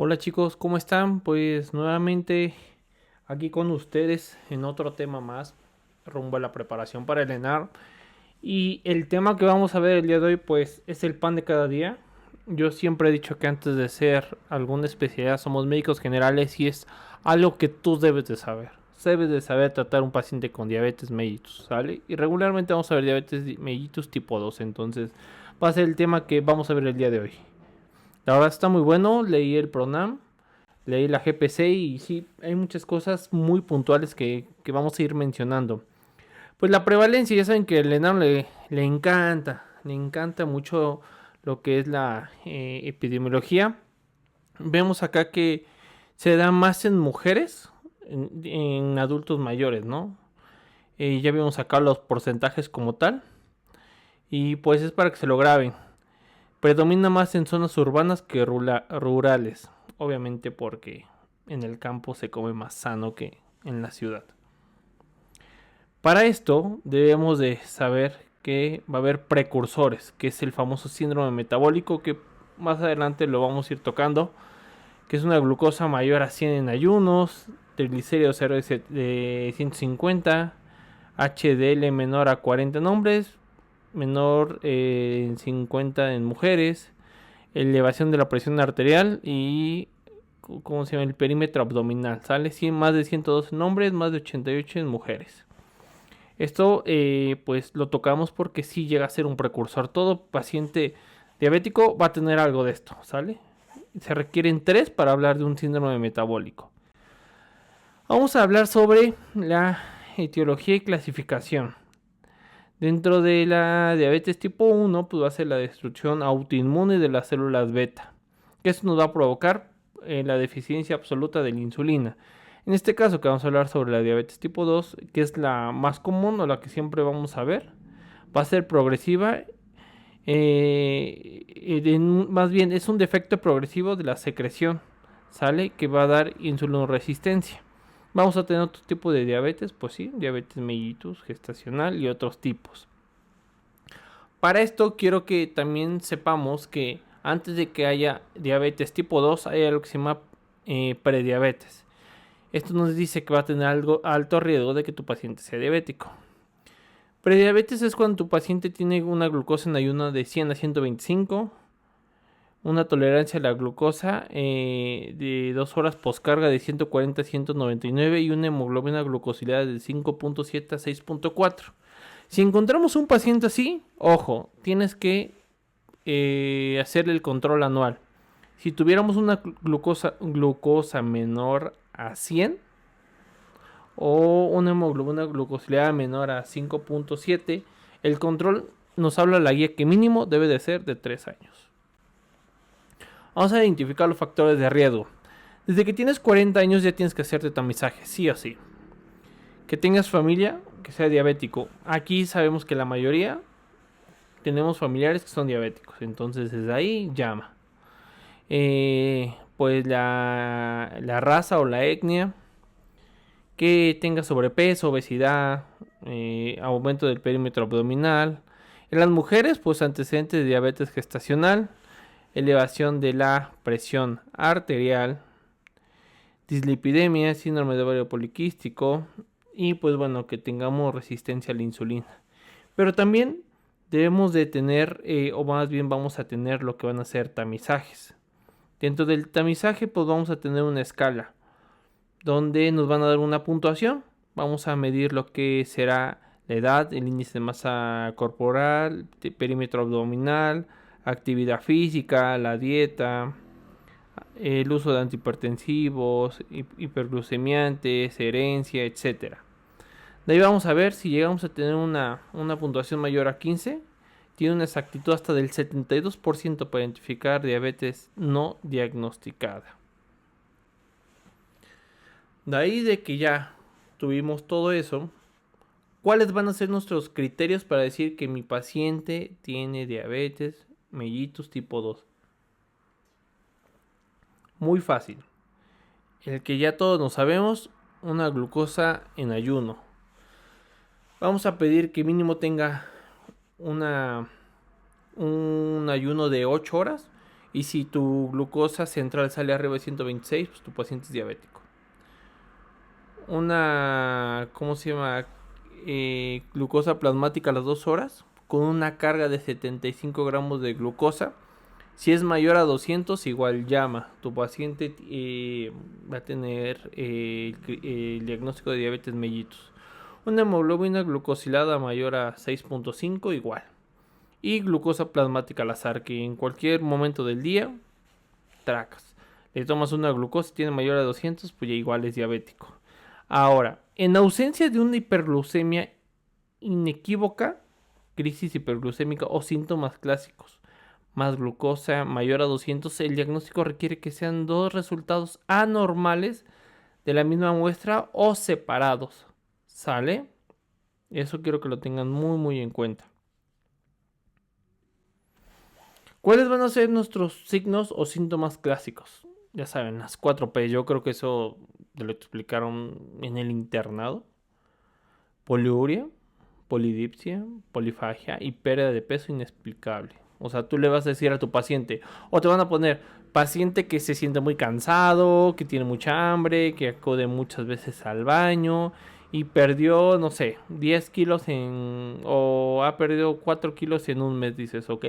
Hola chicos, ¿cómo están? Pues nuevamente aquí con ustedes en otro tema más rumbo a la preparación para el ENAR. Y el tema que vamos a ver el día de hoy pues es el pan de cada día. Yo siempre he dicho que antes de ser alguna especialidad somos médicos generales y es algo que tú debes de saber. Debes de saber tratar a un paciente con diabetes mellitus, ¿sale? Y regularmente vamos a ver diabetes mellitus tipo 2, entonces va a ser el tema que vamos a ver el día de hoy. La verdad está muy bueno, leí el PRONAM, leí la GPC y sí, hay muchas cosas muy puntuales que vamos a ir mencionando. Pues la prevalencia, ya saben que el ENAM le encanta mucho lo que es la epidemiología. Vemos acá que se da más en mujeres, en adultos mayores, ¿no? Ya vimos acá los porcentajes como tal. Y pues es para que se lo graben. Predomina más en zonas urbanas que rurales, obviamente porque en el campo se come más sano que en la ciudad. Para esto debemos de saber que va a haber precursores, que es el famoso síndrome metabólico que más adelante lo vamos a ir tocando, que es una glucosa mayor a 100 en ayunos, triglicéridos de 150, HDL menor a 40 en hombres, menor en 50 en mujeres, elevación de la presión arterial y ¿cómo se llama? El perímetro abdominal, ¿sale? Sí, más de 112 en hombres, más de 88 en mujeres. Esto pues lo tocamos porque sí llega a ser un precursor. Todo paciente diabético va a tener algo de esto, ¿sale? Se requieren tres para hablar de un síndrome metabólico. Vamos a hablar sobre la etiología y clasificación. Dentro de la diabetes tipo 1, pues va a ser la destrucción autoinmune de las células beta. Esto nos va a provocar la deficiencia absoluta de la insulina. En este caso que vamos a hablar sobre la diabetes tipo 2, que es la más común o la que siempre vamos a ver, va a ser progresiva. Más bien es un defecto progresivo de la secreción, ¿sale? Que va a dar insulinoresistencia. Vamos a tener otro tipo de diabetes, pues sí, diabetes mellitus, gestacional y otros tipos. Para esto quiero que también sepamos que antes de que haya diabetes tipo 2 hay algo que se llama prediabetes. Esto nos dice que va a tener algo alto riesgo de que tu paciente sea diabético. Prediabetes es cuando tu paciente tiene una glucosa en ayuno de 100 a 125, una tolerancia a la glucosa de 2 horas poscarga de 140 a 199 y una hemoglobina glucosilada de 5.7 a 6.4. Si encontramos un paciente así, ojo, tienes que hacerle el control anual. Si tuviéramos una glucosa menor a 100 o una hemoglobina glucosilada menor a 5.7, el control nos habla la guía que mínimo debe de ser de 3 años. Vamos a identificar los factores de riesgo. Desde que tienes 40 años ya tienes que hacerte tamizaje, sí o sí. Que tengas familia, que sea diabético. Aquí sabemos que la mayoría tenemos familiares que son diabéticos, entonces desde ahí llama. Pues la raza o la etnia, que tenga sobrepeso, obesidad, aumento del perímetro abdominal. En las mujeres, pues antecedentes de diabetes gestacional, elevación de la presión arterial, dislipidemia, síndrome de ovario poliquístico y pues bueno, que tengamos resistencia a la insulina. Pero también debemos de tener, o más bien vamos a tener lo que van a ser tamizajes. Dentro del tamizaje pues vamos a tener una escala donde nos van a dar una puntuación. Vamos a medir lo que será la edad, el índice de masa corporal, perímetro abdominal, actividad física, la dieta, el uso de antihipertensivos, hiperglucemiantes, herencia, etcétera. De ahí vamos a ver si llegamos a tener una puntuación mayor a 15. Tiene una exactitud hasta del 72% para identificar diabetes no diagnosticada. De ahí de que ya tuvimos todo eso, ¿cuáles van a ser nuestros criterios para decir que mi paciente tiene diabetes mellitus tipo 2? Muy fácil. El que ya todos nos sabemos, una glucosa en ayuno. Vamos a pedir que mínimo tenga un ayuno de 8 horas Y si tu glucosa central sale arriba de 126, pues tu paciente es diabético. Una, ¿cómo se llama? Glucosa plasmática a las 2 horas, con una carga de 75 gramos de glucosa. Si es mayor a 200, igual llama. Tu paciente va a tener el diagnóstico de diabetes mellitus. Una hemoglobina glucosilada mayor a 6.5, igual. Y glucosa plasmática al azar, que en cualquier momento del día tracas. Le tomas una glucosa y tiene mayor a 200, pues ya igual es diabético. Ahora, en ausencia de una hiperglucemia inequívoca, crisis hiperglucémica o síntomas clásicos, más glucosa mayor a 200, el diagnóstico requiere que sean dos resultados anormales de la misma muestra o separados. ¿Sale? Eso quiero que lo tengan muy muy en cuenta. ¿Cuáles van a ser nuestros signos o síntomas clásicos? Ya saben, las 4P. Yo creo que eso te lo explicaron en el internado. Poliuria, polidipsia, polifagia y pérdida de peso inexplicable. O sea, tú le vas a decir a tu paciente, o te van a poner paciente que se siente muy cansado, que tiene mucha hambre, que acude muchas veces al baño y perdió, no sé, 10 kilos o ha perdido 4 kilos en un mes. Dices, ok,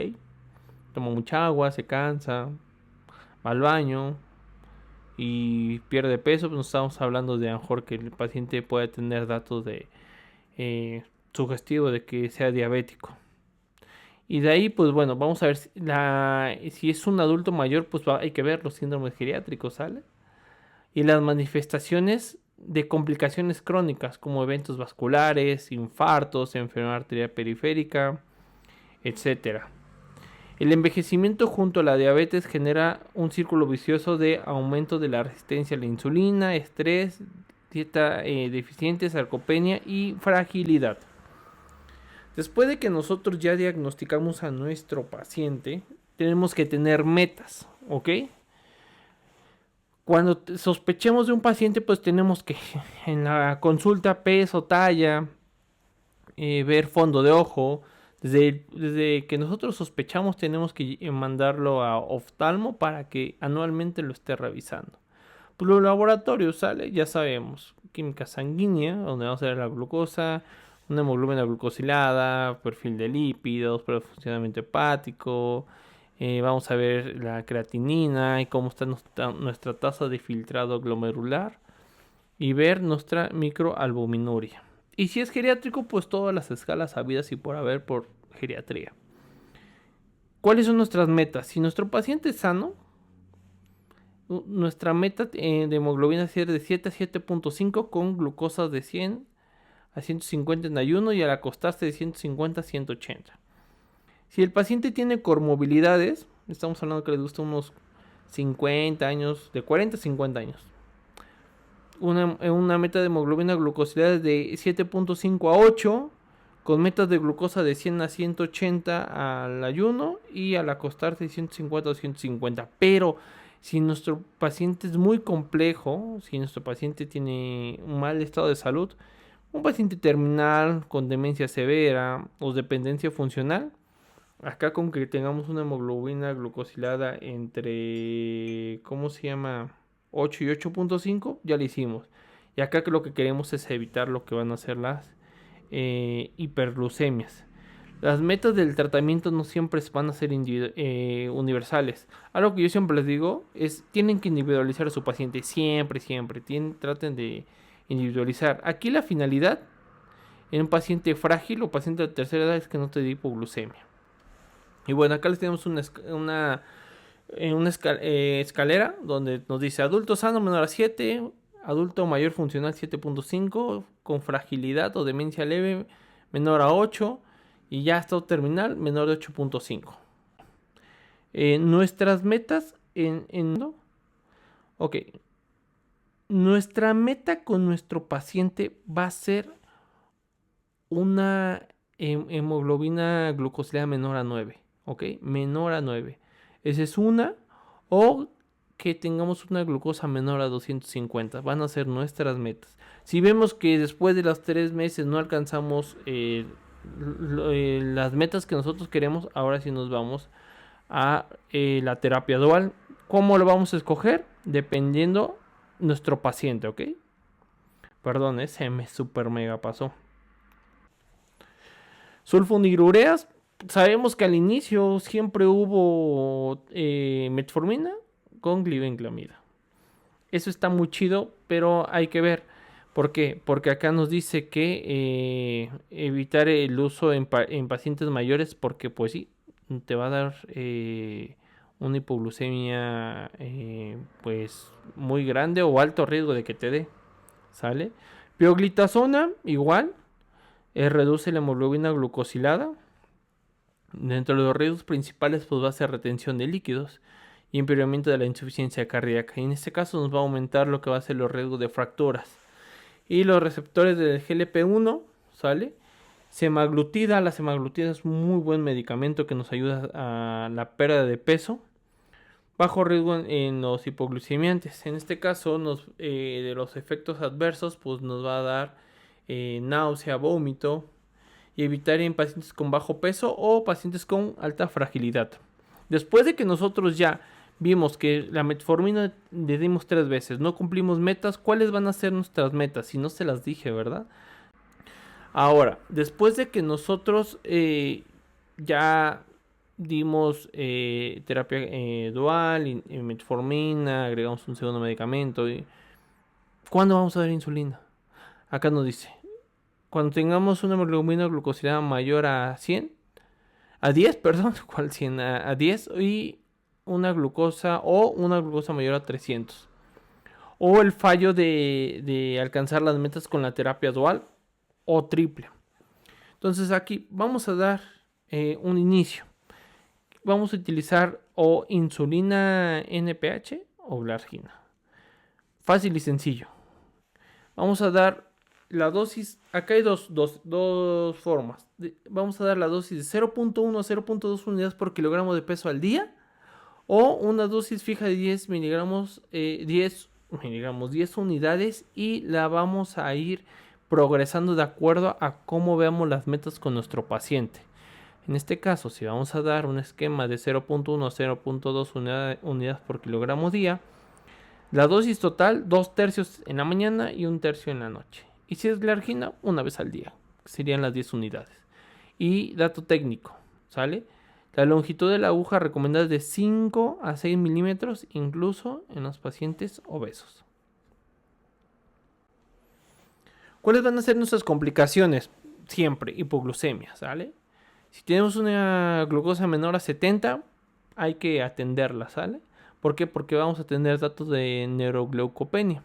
toma mucha agua, se cansa, va al baño y pierde peso. Pues no estamos hablando de a lo mejor que el paciente puede tener datos de sugestivo de que sea diabético. Y de ahí, pues bueno, vamos a ver si es un adulto mayor, pues hay que ver los síndromes geriátricos, ¿sale? Y las manifestaciones de complicaciones crónicas, como eventos vasculares, infartos, enfermedad arterial periférica, etcétera. El envejecimiento junto a la diabetes genera un círculo vicioso de aumento de la resistencia a la insulina, estrés, dieta deficiente, sarcopenia y fragilidad. Después de que nosotros ya diagnosticamos a nuestro paciente, tenemos que tener metas, ¿ok? Cuando sospechemos de un paciente, pues tenemos que en la consulta peso, talla, ver fondo de ojo. Desde que nosotros sospechamos tenemos que mandarlo a oftalmo para que anualmente lo esté revisando. Pues los laboratorios, ¿sale? Ya sabemos, química sanguínea, donde vamos a ver la glucosa, una hemoglobina glucosilada, perfil de lípidos, pero funcionamiento hepático. Vamos a ver la creatinina y cómo está nuestra tasa de filtrado glomerular. Y ver nuestra microalbuminuria. Y si es geriátrico, pues todas las escalas habidas y por haber por geriatría. ¿Cuáles son nuestras metas? Si nuestro paciente es sano, nuestra meta de hemoglobina es de 7 a 7.5 con glucosas de 100 a 150 en ayuno y al acostarse de 150 a 180. Si el paciente tiene comorbilidades, estamos hablando que le gusta unos 50 años, de 40 a 50 años. Una meta de hemoglobina glucosilada de 7.5 a 8, con metas de glucosa de 100 a 180 al ayuno y al acostarse de 150 a 150. Pero si nuestro paciente es muy complejo, si nuestro paciente tiene un mal estado de salud, un paciente terminal con demencia severa o dependencia funcional, acá con que tengamos una hemoglobina glucosilada entre, ¿cómo se llama? 8 y 8.5, ya lo hicimos. Y acá lo que queremos es evitar lo que van a ser las hiperglucemias. Las metas del tratamiento no siempre van a ser universales. Algo que yo siempre les digo es, tienen que individualizar a su paciente. Siempre. Traten de individualizar. Aquí la finalidad en un paciente frágil o paciente de tercera edad es que no te dé hipoglucemia. Y bueno, acá les tenemos una escalera donde nos dice adulto sano menor a 7, adulto mayor funcional 7.5, con fragilidad o demencia leve menor a 8 y ya estado terminal menor de 8.5. Nuestras metas Ok. Nuestra meta con nuestro paciente va a ser una hemoglobina glucosilada menor a 9. ¿Ok? Menor a 9. Esa es una. O que tengamos una glucosa menor a 250. Van a ser nuestras metas. Si vemos que después de los 3 meses no alcanzamos las metas que nosotros queremos, ahora sí nos vamos a la terapia dual. ¿Cómo lo vamos a escoger? Dependiendo nuestro paciente, ¿ok? Perdón, se me super mega pasó. Sulfonilureas, sabemos que al inicio siempre hubo metformina con glibenclamida. Eso está muy chido, pero hay que ver. ¿Por qué? Porque acá nos dice que evitar el uso en pacientes mayores, porque pues sí, te va a dar una hipoglucemia pues muy grande o alto riesgo de que te dé. ¿Sale? Pioglitazona, igual, reduce la hemoglobina glucosilada. Dentro de los riesgos principales pues va a ser retención de líquidos y empeoramiento de la insuficiencia cardíaca. Y en este caso nos va a aumentar lo que va a ser los riesgos de fracturas. Y los receptores del GLP-1, ¿sale? Semaglutida, la semaglutida es muy buen medicamento que nos ayuda a la pérdida de peso. Bajo riesgo en los hipoglucemiantes. En este caso, de los efectos adversos, pues nos va a dar náusea, vómito, y evitar en pacientes con bajo peso o pacientes con alta fragilidad. Después de que nosotros ya vimos que la metformina le dimos 3 veces, no cumplimos metas, ¿cuáles van a ser nuestras metas? Si no se las dije, ¿verdad? Ahora, después de que nosotros ya dimos terapia dual y metformina, agregamos un segundo medicamento, ¿cuándo vamos a dar insulina? Acá nos dice, cuando tengamos una hemoglobina glucosilada mayor a 100, a 10, perdón, ¿cuál 100? A 10 y una glucosa mayor a 300. O el fallo de alcanzar las metas con la terapia dual o triple. Entonces aquí vamos a dar un inicio. Vamos a utilizar o insulina NPH o glargina. Fácil y sencillo. Vamos a dar la dosis, acá hay dos formas. Vamos a dar la dosis de 0.1 a 0.2 unidades por kilogramo de peso al día. O una dosis fija de 10 miligramos, 10 unidades. Y la vamos a ir progresando de acuerdo a cómo veamos las metas con nuestro paciente. En este caso, si vamos a dar un esquema de 0.1 a 0.2 unidades por kilogramo día, la dosis total, 2/3 en la mañana y 1/3 en la noche. Y si es glargina, una vez al día. Serían las 10 unidades. Y dato técnico, ¿sale? La longitud de la aguja recomendada es de 5 a 6 milímetros, incluso en los pacientes obesos. ¿Cuáles van a ser nuestras complicaciones? Siempre, hipoglucemia, ¿sale? Si tenemos una glucosa menor a 70, hay que atenderla, ¿sale? ¿Por qué? Porque vamos a tener datos de neuroglucopenia.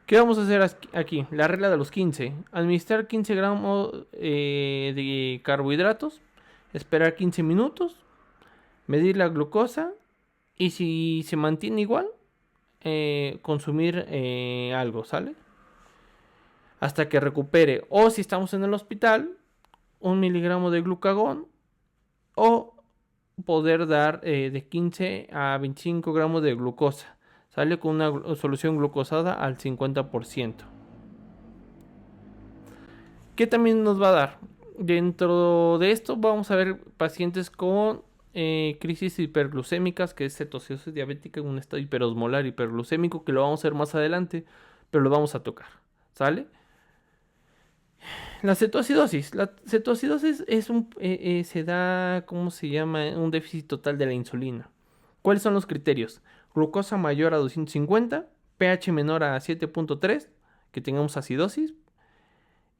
¿Qué vamos a hacer aquí? La regla de los 15. Administrar 15 gramos de carbohidratos. Esperar 15 minutos. Medir la glucosa. Y si se mantiene igual, consumir algo, ¿sale? Hasta que recupere. O si estamos en el hospital, 1 miligramo de glucagón. O poder dar de 15 a 25 gramos de glucosa. Sale con una solución glucosada al 50%. ¿Qué también nos va a dar? Dentro de esto vamos a ver pacientes con crisis hiperglucémicas, que es cetoacidosis diabética en un estado hiperosmolar hiperglucémico, que lo vamos a ver más adelante, pero lo vamos a tocar. ¿Sale? La cetoacidosis. La cetoacidosis se da, ¿cómo se llama? Un déficit total de la insulina. ¿Cuáles son los criterios? Glucosa mayor a 250, pH menor a 7.3, que tengamos acidosis,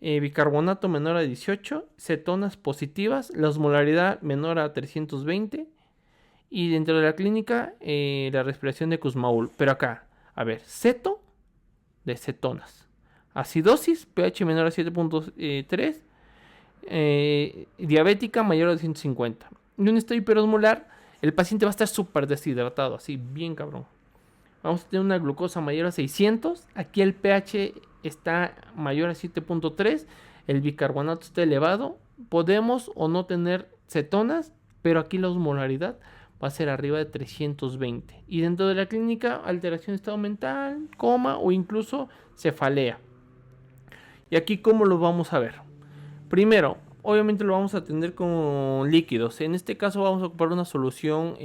bicarbonato menor a 18, cetonas positivas, la osmolaridad menor a 320 y dentro de la clínica la respiración de Kussmaul. Pero acá, a ver, ceto de cetonas, acidosis, pH menor a 7.3, diabética mayor a 250 y un estado hiperosmolar. El paciente va a estar súper deshidratado, así bien cabrón. Vamos a tener una glucosa mayor a 600. Aquí el pH está mayor a 7.3. El bicarbonato está elevado. Podemos o no tener cetonas, pero aquí la osmolaridad va a ser arriba de 320. Y dentro de la clínica, alteración de estado mental, coma o incluso cefalea. Y aquí, ¿cómo lo vamos a ver? Primero, obviamente lo vamos a atender con líquidos. En este caso vamos a ocupar una solución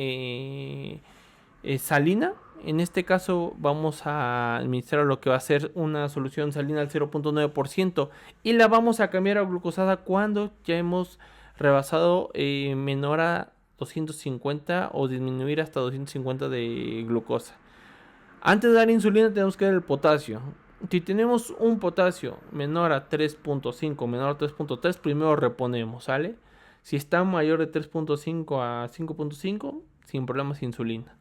salina. En este caso vamos a administrar lo que va a ser una solución salina al 0.9% y la vamos a cambiar a glucosada cuando ya hemos rebasado menor a 250 o disminuir hasta 250 de glucosa. Antes de dar insulina tenemos que dar el potasio. Si tenemos un potasio menor a 3.5, menor a 3.3, primero reponemos, ¿sale? Si está mayor de 3.5 a 5.5, sin problemas insulina.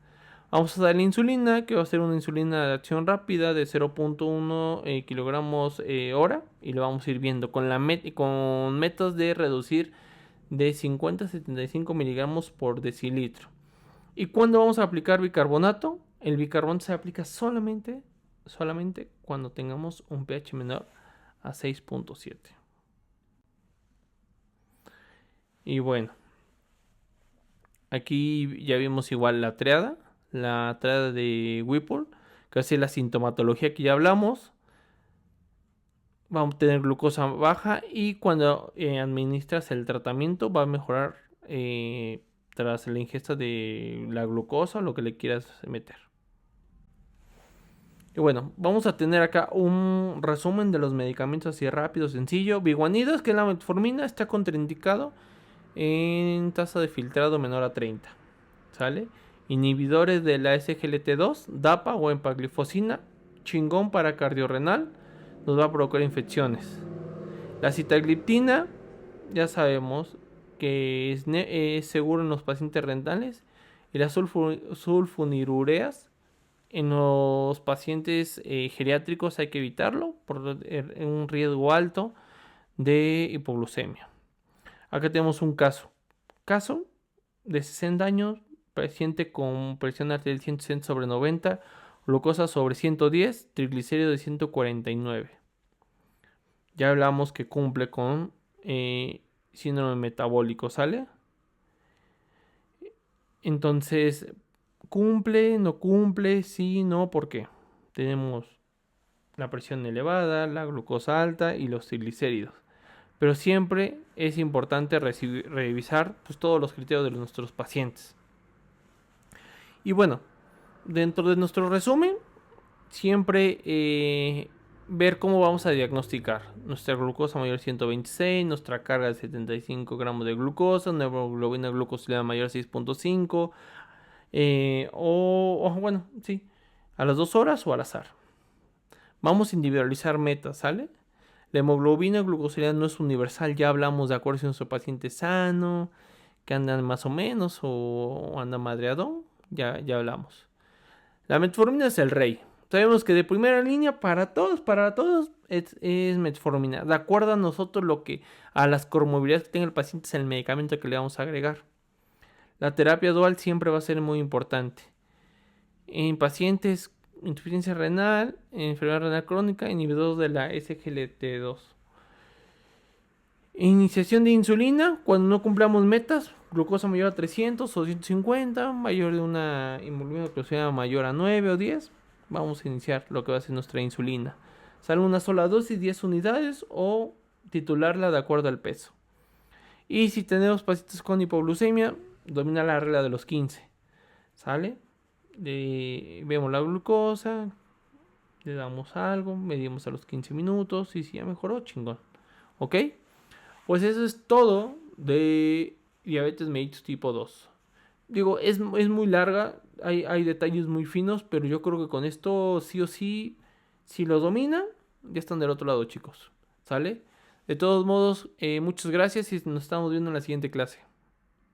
Vamos a dar la insulina, que va a ser una insulina de acción rápida de 0.1 kilogramos hora. Y lo vamos a ir viendo con métodos de reducir de 50 a 75 miligramos por decilitro. ¿Y cuándo vamos a aplicar bicarbonato? El bicarbonato se aplica solamente cuando tengamos un pH menor a 6.7. Y bueno, aquí ya vimos igual la triada de Whipple, que es la sintomatología que ya hablamos. Vamos a tener glucosa baja y cuando administras el tratamiento va a mejorar tras la ingesta de la glucosa o lo que le quieras meter. Y bueno, vamos a tener acá un resumen de los medicamentos así rápido, sencillo. Biguanidas, que es la metformina, está contraindicado en tasa de filtrado menor a 30. ¿Sale? Inhibidores de la SGLT2, DAPA o empaglifosina, chingón para cardiorrenal, nos va a provocar infecciones. La sitagliptina, ya sabemos que es seguro en los pacientes renales. Y las sulfonilureas en los pacientes geriátricos hay que evitarlo por un riesgo alto de hipoglucemia. Acá tenemos un caso de 60 años, paciente con presión arterial 160 sobre 90, glucosa sobre 110, triglicéridos de 149. Ya hablamos que cumple con síndrome metabólico, ¿sale? Entonces, ¿cumple? ¿No cumple? Sí, no, ¿por qué? Tenemos la presión elevada, la glucosa alta y los triglicéridos. Pero siempre es importante revisar pues, todos los criterios de nuestros pacientes. Y bueno, dentro de nuestro resumen, siempre ver cómo vamos a diagnosticar. Nuestra glucosa mayor a 126, nuestra carga de 75 gramos de glucosa, nuestra hemoglobina glucosilada mayor a 6.5, bueno, sí, a las 2 horas o al azar. Vamos a individualizar metas, ¿sale? La hemoglobina glucosilada no es universal, ya hablamos de acuerdo si nuestro paciente es sano, que andan más o menos o anda madreado, ya hablamos. La metformina es el rey. Sabemos que de primera línea para todos es metformina. De acuerdo a nosotros a las comorbilidades que tenga el paciente es el medicamento que le vamos a agregar. La terapia dual siempre va a ser muy importante. En pacientes insuficiencia renal, enfermedad renal crónica, inhibidores de la SGLT2. Iniciación de insulina cuando no cumplamos metas, glucosa mayor a 300 o 150, mayor de una hemoglobina glucosilada mayor a 9 o 10, vamos a iniciar lo que va a ser nuestra insulina. Sale una sola dosis, 10 unidades o titularla de acuerdo al peso. Y si tenemos pacientes con hipoglucemia, domina la regla de los 15. ¿Sale? Vemos la glucosa, le damos algo, medimos a los 15 minutos y si ya mejoró, chingón. ¿Ok? Pues eso es todo de diabetes mellitus tipo 2. Digo, es muy larga, hay detalles muy finos, pero yo creo que con esto sí o sí, si lo dominan, ya están del otro lado, chicos. ¿Sale? De todos modos, muchas gracias y nos estamos viendo en la siguiente clase.